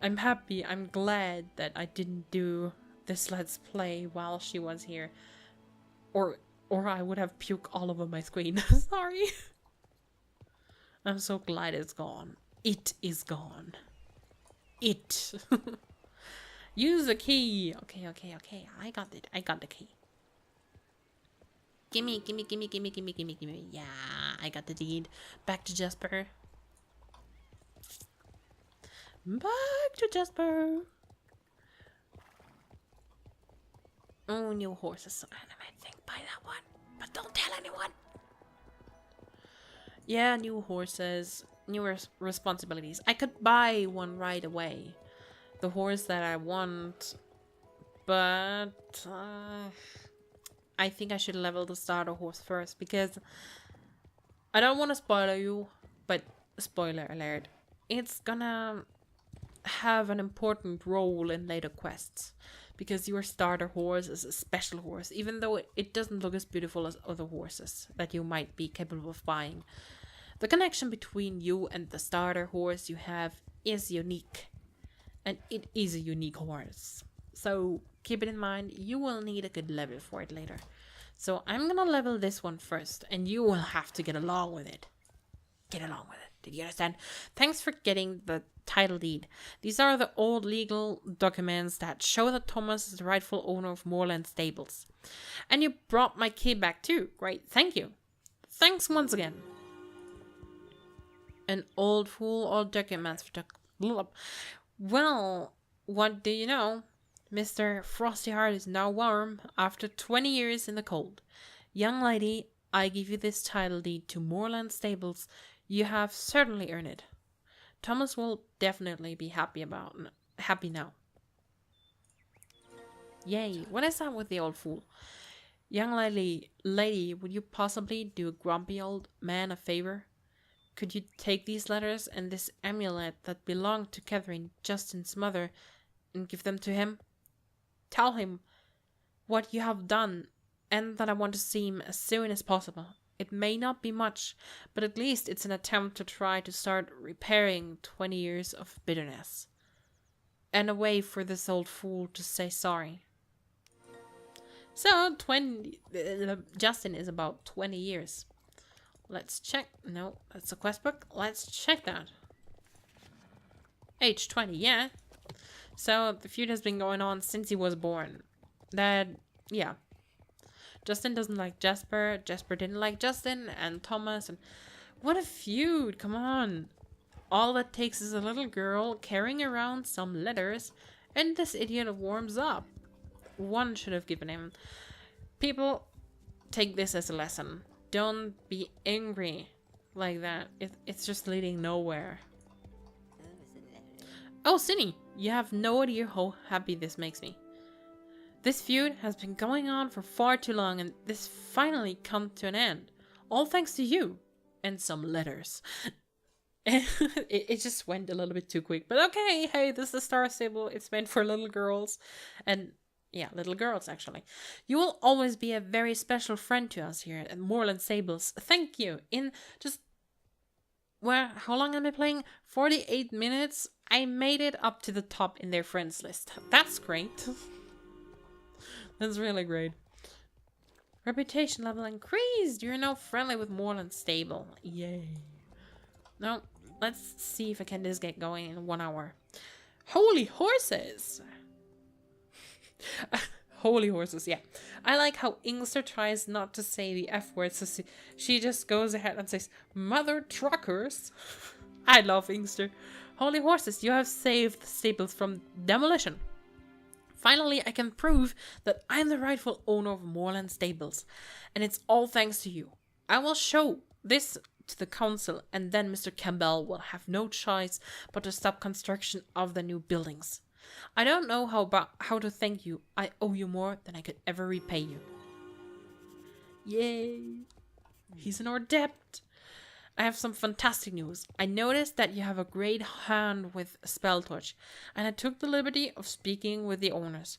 I'm happy, I'm glad that I didn't do this Let's Play while she was here. Or I would have puked all over my screen. Sorry. I'm so glad it's gone. It is gone. It. Use the key. Okay. I got it. I got the key. Gimme. Yeah, I got the deed. Back to Jasper. Oh, new horses. I think buy that one. But don't tell anyone. Yeah, new horses. New responsibilities. I could buy one right away. The horse that I want, but I think I should level the starter horse first because I don't want to spoil you, but spoiler alert, it's gonna have an important role in later quests because your starter horse is a special horse, even though it doesn't look as beautiful as other horses that you might be capable of buying. The connection between you and the starter horse you have is unique. And it is a unique horse. So keep it in mind, you will need a good level for it later. So I'm gonna level this one first, and you will have to get along with it. Get along with it. Did you understand? Thanks for getting the title deed. These are the old legal documents that show that Thomas is the rightful owner of Moorland Stables. And you brought my key back too. Great, thank you. Thanks once again. An old fool, old documents for Well, what do you know? Mr. Frosty Heart is now warm after 20 years in the cold. Young lady, I give you this title deed to Moorland Stables. You have certainly earned it. Thomas will definitely be happy now. Yay, what is that with the old fool? Young lady, would you possibly do a grumpy old man a favor? Could you take these letters and this amulet that belonged to Catherine, Justin's mother, and give them to him? Tell him what you have done and that I want to see him as soon as possible. It may not be much, but at least it's an attempt to try to start repairing 20 years of bitterness. And a way for this old fool to say sorry. So, Justin is about 20 years. Let's check. No, that's a quest book. Let's check that. Age 20, yeah. So the feud has been going on since he was born. Yeah. Justin doesn't like Jasper. Jasper didn't like Justin and Thomas. And what a feud. Come on. All that takes is a little girl carrying around some letters and this idiot warms up. One should have given him. People, take this as a lesson. Don't be angry like that. It's just leading nowhere. Oh, Cindy, you have no idea how happy this makes me. This feud has been going on for far too long and this finally come to an end. All thanks to you. and some letters. It just went a little bit too quick. But okay, hey, this is a Star Stable. It's meant for little girls. And yeah, little girls, actually. You will always be a very special friend to us here at Moorland Stables. Thank you. In just... Well, how long am I playing? 48 minutes. I made it up to the top in their friends list. That's great. That's really great. Reputation level increased. You're now friendly with Moorland Stable. Yay. Now, let's see if I can just get going in 1 hour. Holy horses! Holy horses, yeah. I like how Inkster tries not to say the F word, so she just goes ahead and says, Mother truckers. I love Inkster. Holy horses, you have saved the stables from demolition. Finally, I can prove that I'm the rightful owner of Moorland Stables, and it's all thanks to you. I will show this to the council, and then Mr. Campbell will have no choice but to stop construction of the new buildings. I don't know how to thank you. I owe you more than I could ever repay you. Yay! He's in our debt. I have some fantastic news. I noticed that you have a great hand with Spelltouch, and I took the liberty of speaking with the owners.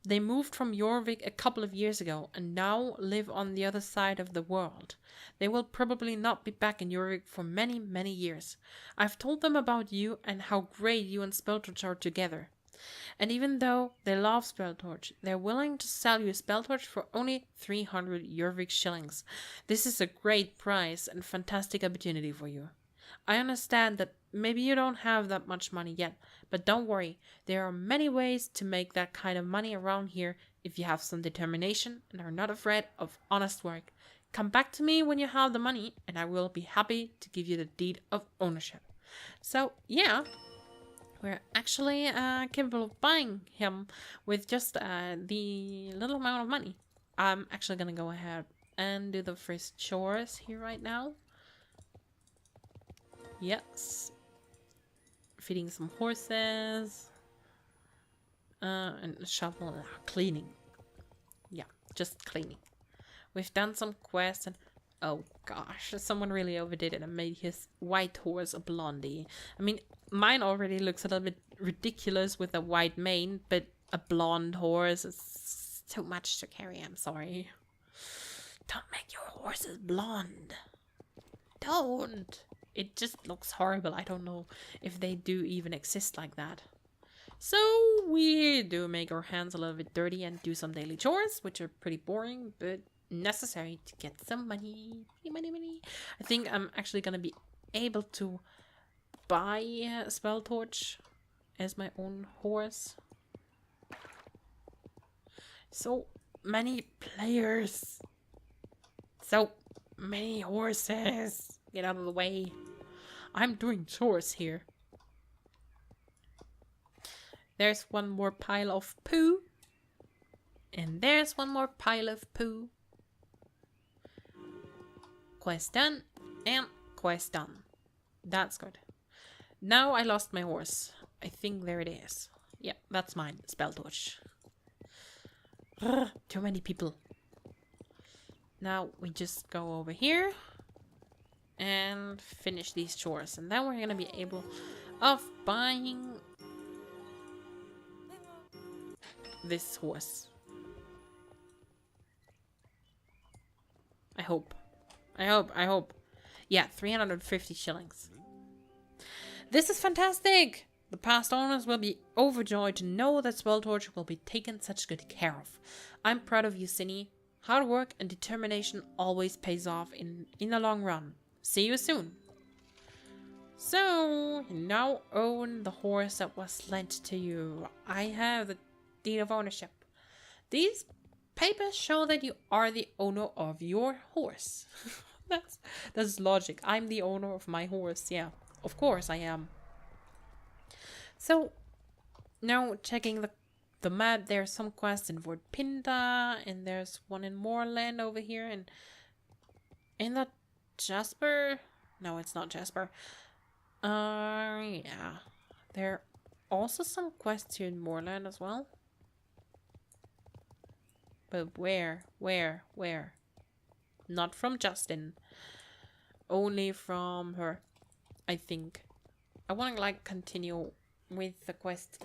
They moved from Jorvik a couple of years ago and now live on the other side of the world. They will probably not be back in Jorvik for many, many years. I've told them about you and how great you and Spelltouch are together. And even though they love Spelltouch, they're willing to sell you Spelltouch for only 300 Jorvik shillings. This is a great price and fantastic opportunity for you. I understand that maybe you don't have that much money yet, but don't worry, there are many ways to make that kind of money around here if you have some determination and are not afraid of honest work. Come back to me when you have the money and I will be happy to give you the deed of ownership. So, yeah, we're actually capable of buying him with just the little amount of money. I'm actually going to go ahead and do the first chores here right now. Yes. Feeding some horses. And shovel, cleaning. Yeah, just cleaning. We've done some quests and... Oh gosh, someone really overdid it and made his white horse a blondie. I mean, mine already looks a little bit ridiculous with a white mane, but a blonde horse is too much to carry, I'm sorry. Don't make your horses blonde. Don't. It just looks horrible. I don't know if they do even exist like that. So we do make our hands a little bit dirty and do some daily chores, which are pretty boring, but necessary to get some money. Money. I think I'm actually going to be able to buy a Spelltouch as my own horse. So many players. So many horses. Get out of the way. I'm doing chores here. There's one more pile of poo. And there's one more pile of poo. Quest done. And quest done. That's good. Now I lost my horse. I think there it is. Yeah, that's mine. Spelltouch. Too many people. Now we just go over here. And finish these chores. And then we're going to be able of buying this horse. I hope. Yeah, 350 shillings. This is fantastic! The past owners will be overjoyed to know that Spelltouch will be taken such good care of. I'm proud of you, Cinny. Hard work and determination always pays off in the long run. See you soon. So, you now own the horse that was lent to you. I have the deed of ownership. These papers show that you are the owner of your horse. That's logic. I'm the owner of my horse. Yeah, of course I am. So, now checking the map, there's some quests in Fort Pinta, and there's one in Moorland over here, and in that Jasper? No, it's not Jasper. Yeah. There are also some quests here in Moorland as well. But where? Not from Justin. only from her, I think. I want to like continue with the quest,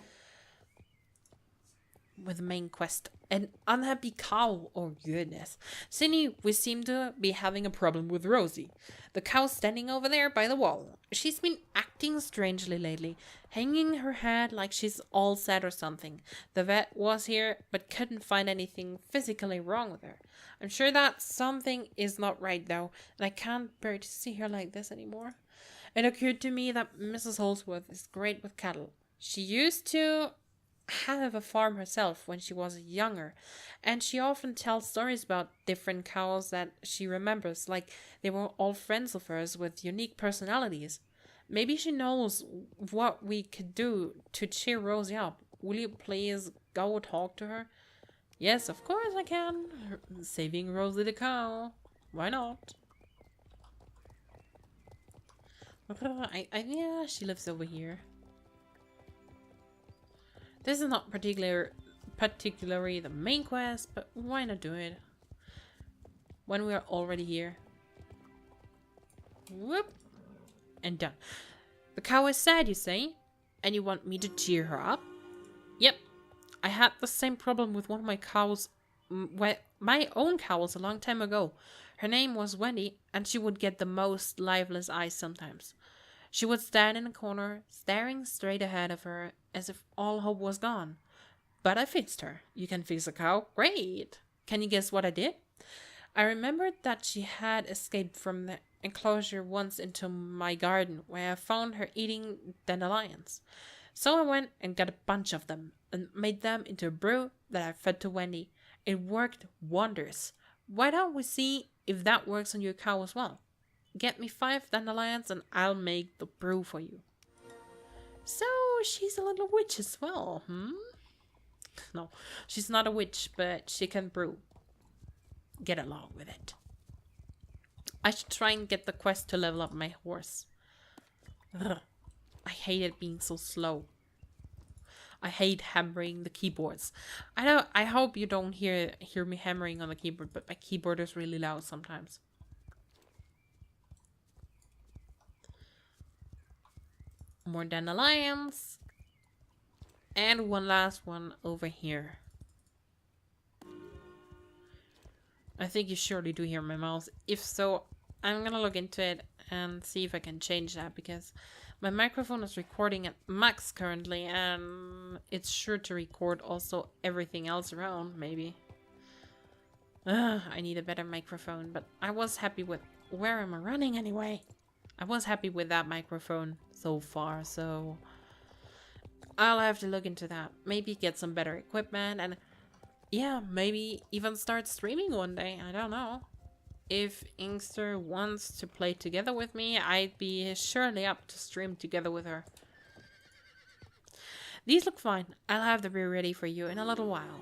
with the main quest. An unhappy cow. Oh goodness. Cindy, we seem to be having a problem with Rosie. The cow standing over there by the wall. She's been acting strangely lately, hanging her head like she's all sad or something. The vet was here, but couldn't find anything physically wrong with her. I'm sure that something is not right though, and I can't bear to see her like this anymore. It occurred to me that Mrs. Holsworth is great with cattle. She used to have a farm herself when she was younger, and she often tells stories about different cows that she remembers, like they were all friends of hers with unique personalities. Maybe she knows what we could do to cheer Rosie up. Will you please go talk to her? Yes, of course I can. Saving Rosie the cow. Why not? Yeah, she lives over here. This is not particularly the main quest, but why not do it when we are already here? Whoop. And done. The cow is sad, you say? And you want me to cheer her up? Yep. I had the same problem with one of my cows, my own cows a long time ago. Her name was Wendy, and she would get the most lifeless eyes sometimes. She would stand in a corner, staring straight ahead of her, as if all hope was gone. But I fixed her. You can fix a cow? Great! Can you guess what I did? I remembered that she had escaped from the enclosure once into my garden, where I found her eating dandelions. So I went and got a bunch of them, and made them into a brew that I fed to Wendy. It worked wonders. Why don't we see if that works on your cow as well? Get me 5 dandelions and I'll make the brew for you. So she's a little witch as well, No, she's not a witch, but she can brew. Get along with it. I should try and get the quest to level up my horse. Ugh. I hate it being so slow. I hate hammering the keyboards. I hope you don't hear me hammering on the keyboard, but my keyboard is really loud sometimes. More dandelions. And one last one over here. I think you surely do hear my mouse. If so, I'm gonna look into it and see if I can change that, because my microphone is recording at max currently, and it's sure to record also everything else around, maybe. I need a better microphone, but I was happy with... Where am I running anyway? I was happy with that microphone so far, so I'll have to look into that. Maybe get some better equipment, and yeah, maybe even start streaming one day. I don't know. If Inkster wants to play together with me, I'd be surely up to stream together with her. These look fine. I'll have the brew ready for you in a little while.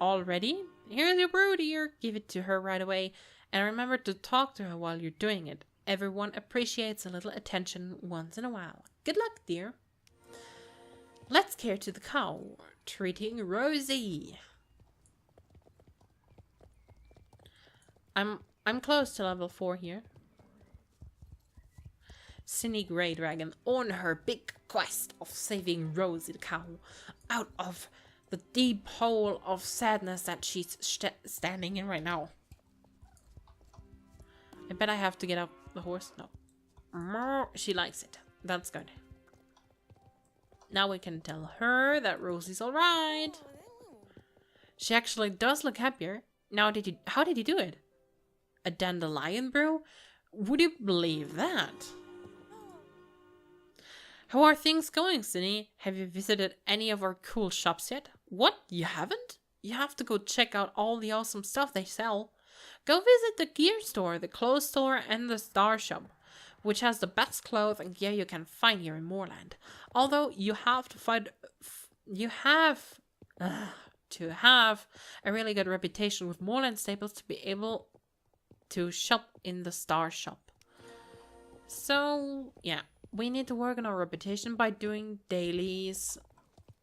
All ready? Here's your brew, dear. Give it to her right away. And remember to talk to her while you're doing it. Everyone appreciates a little attention once in a while. Good luck, dear. Let's care to the cow. Treating Rosie. I'm close to level 4 here. Cindy Grey Dragon on her big quest of saving Rosie the cow out of the deep hole of sadness that she's standing in right now. I bet I have to get up the horse. No. She likes it. That's good. Now we can tell her that Rosie's alright. She actually does look happier. Now, how did you do it? A dandelion brew? Would you believe that? How are things going, Cindy? Have you visited any of our cool shops yet? What? You haven't? You have to go check out all the awesome stuff they sell. Go visit the gear store, the clothes store, and the star shop, which has the best clothes and gear you can find here in Moorland. Although you have to have a really good reputation with Moorland Stables to be able to shop in the star shop. So yeah, we need to work on our reputation by doing dailies,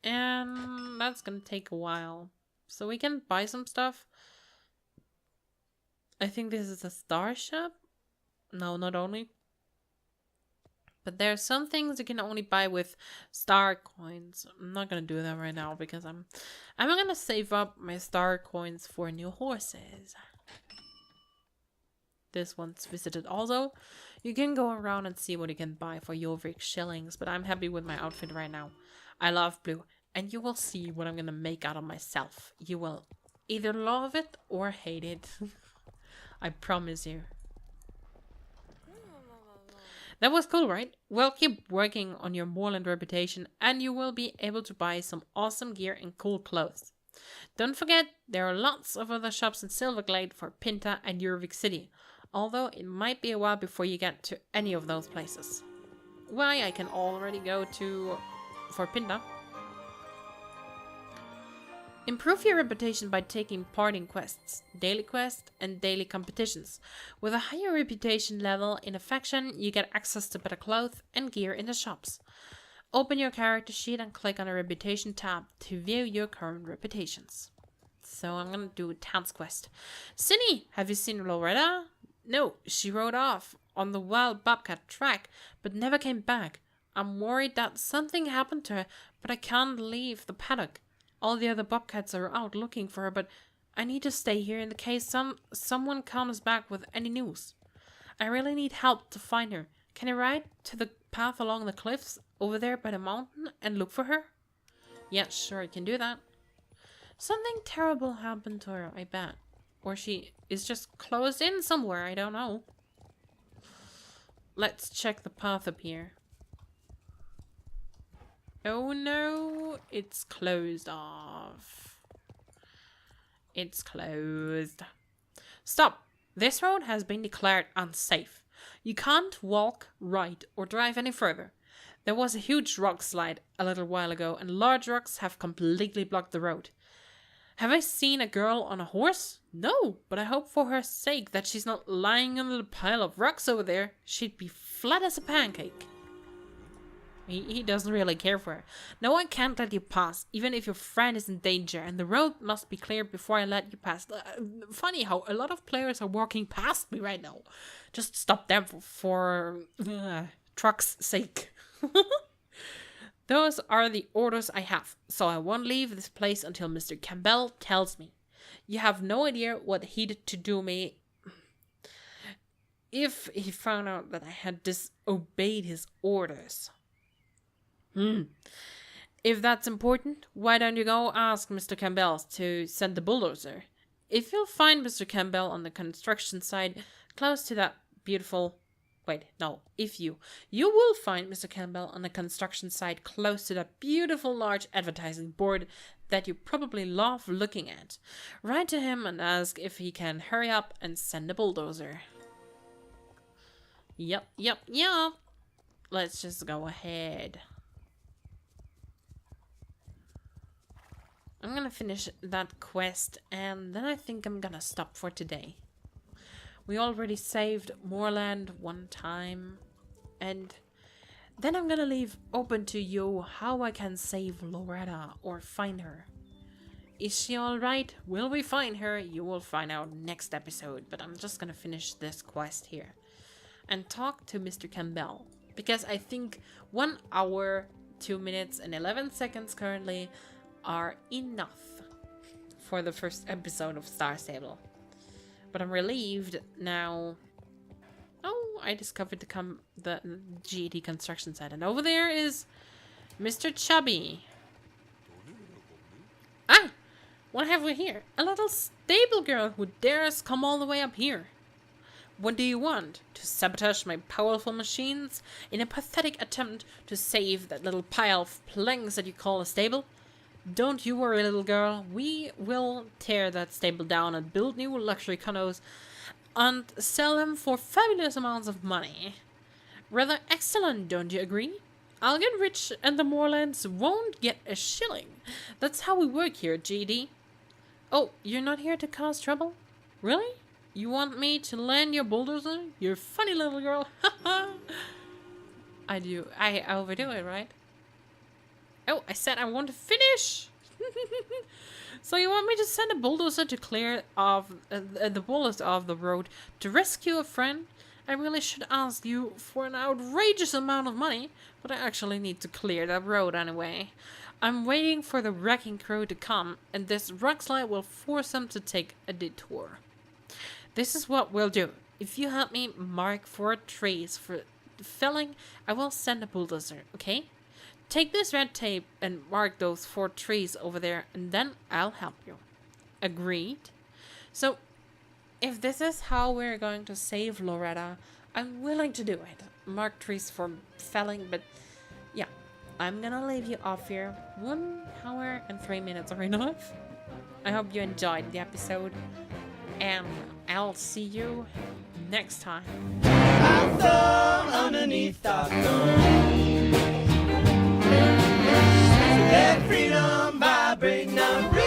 and that's gonna take a while. So we can buy some stuff. I think this is a star shop. No, not only. But there are some things you can only buy with star coins. I'm not gonna do that right now because I'm gonna save up my star coins for new horses. This one's visited also. You can go around and see what you can buy for Jorvik shillings, but I'm happy with my outfit right now. I love blue, and you will see what I'm gonna make out of myself. You will either love it or hate it. I promise you. That was cool, right? Well, keep working on your Moorland reputation and you will be able to buy some awesome gear and cool clothes. Don't forget, there are lots of other shops in Silverglade for Pinta and Jorvik City, although it might be a while before you get to any of those places. Why, I can already go for Pinta. Improve your reputation by taking part in quests, daily quests, and daily competitions. With a higher reputation level in a faction, you get access to better clothes and gear in the shops. Open your character sheet and click on a reputation tab to view your current reputations. So I'm gonna do a Towns quest. Cindy, have you seen Loretta? No, she rode off on the wild bobcat track, but never came back. I'm worried that something happened to her, but I can't leave the paddock. All the other bobcats are out looking for her, but I need to stay here in the case someone comes back with any news. I really need help to find her. Can I ride to the path along the cliffs over there by the mountain and look for her? Yeah, sure, I can do that. Something terrible happened to her, I bet. Or she is just closed in somewhere, I don't know. Let's check the path up here. Oh no, it's closed off. It's closed. Stop! This road has been declared unsafe. You can't walk, ride, or drive any further. There was a huge rock slide a little while ago, and large rocks have completely blocked the road. Have I seen a girl on a horse? No, but I hope for her sake that she's not lying under the pile of rocks over there. She'd be flat as a pancake. He doesn't really care for her. No, I can't let you pass, even if your friend is in danger, and the road must be cleared before I let you pass. Funny how a lot of players are walking past me right now. Just stop them for truck's sake. Those are the orders I have, so I won't leave this place until Mr. Campbell tells me. You have no idea what he'd to do me if he found out that I had disobeyed his orders. If that's important, why don't you go ask Mr. Campbell to send the bulldozer? If you'll find Mr. Campbell on the construction site close to that beautiful... Wait, no, you will find Mr. Campbell on the construction site close to that beautiful large advertising board that you probably love looking at. Write to him and ask if he can hurry up and send a bulldozer. Yep. Let's just go ahead. I'm gonna finish that quest and then I think I'm gonna stop for today. We already saved Moorland one time and then I'm gonna leave open to you how I can save Loretta or find her. Is she alright? Will we find her? You will find out next episode, but I'm just gonna finish this quest here and talk to Mr. Campbell because I think 1 hour, 2 minutes and 11 seconds currently are enough for the first episode of Star Stable. But I'm relieved now. Oh, I discovered the GED construction site, and over there is Mr. Chubby. Ah, what have we here? A little stable girl who dares come all the way up here. What do you want? To sabotage my powerful machines in a pathetic attempt to save that little pile of planks that you call a stable? Don't you worry, little girl. We will tear that stable down and build new luxury condos and sell them for fabulous amounts of money. Rather excellent, don't you agree? I'll get rich and the Moorlands won't get a shilling. That's how we work here at GD. Oh, you're not here to cause trouble? Really? You want me to land your bulldozer? You're a funny little girl. I do. I overdo it, right? Oh, I said I want to finish. So you want me to send a bulldozer to clear off the bullets off the road to rescue a friend? I really should ask you for an outrageous amount of money, but I actually need to clear that road anyway. I'm waiting for the wrecking crew to come, and this rock slide will force them to take a detour. This is what we'll do. If you help me mark 4 trees for felling, I will send a bulldozer, okay? Take this red tape and mark those 4 trees over there, and then I'll help you. Agreed? So, if this is how we're going to save Loretta, I'm willing to do it. Mark trees for felling, but yeah, I'm gonna leave you off here. 1 hour and 3 minutes are enough. I hope you enjoyed the episode, and I'll see you next time. Our thumb underneath our thumb. Let freedom vibrate now.